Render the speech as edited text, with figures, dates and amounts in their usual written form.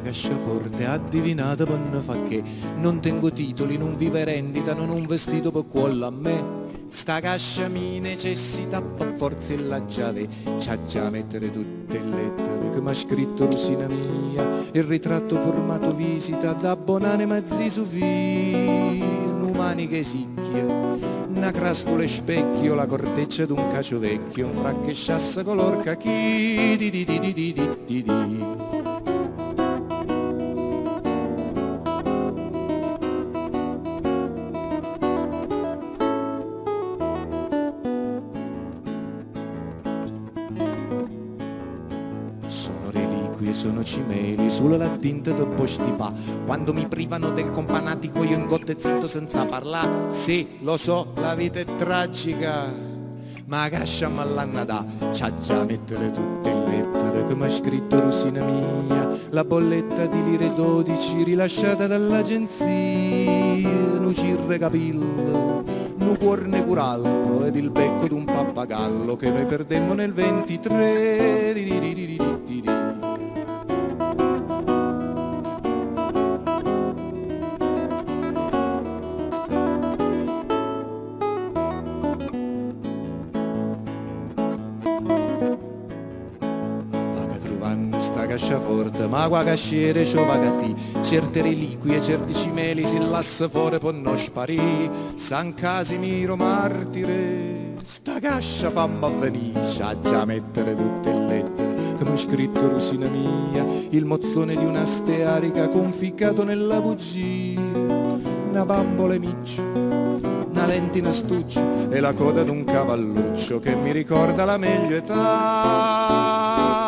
casciaforte addivinata per ne fa che non tengo titoli, non vive rendita, non un vestito per cuolla a me. Sta cascia mi necessita per forza la chiave, c'ha già mettere tutte le lettere che m'ha scritto Rosina mia, il ritratto formato visita da bonane mazzi su maniche sicchie, una crastula e specchio, la corteccia d'un cacio vecchio, un fracche sciassa color cachì di di di di di di di di. Sono reliquie, sono cimeli, solo la tinta da postipà. Quando mi privano del companatico io ingotto e zitto senza parlare. Sì, lo so, la vita è tragica, ma cascia m'all'anna da. C'ha già mettere tutte le lettere che m'ha scritto Rosina mia, la bolletta di lire 12 rilasciata dall'agenzia. Nu cirre capillo, nu cuorne curallo ed il becco d'un pappagallo che noi perdemmo nel 23. Sta casciaforte, ma qua casciere c'ho vagati, certe reliquie, certi cimeli si lassa fuori per non sparì. San Casimiro martire, sta cascia fammi avvenire, c'ha già mettere tutte le lettere che m'ha scritto Rosina mia, il mozzone di una stearica conficcato nella bugia, una bambola e miccio, una lente in astuccio e la coda d'un cavalluccio che mi ricorda la meglio età.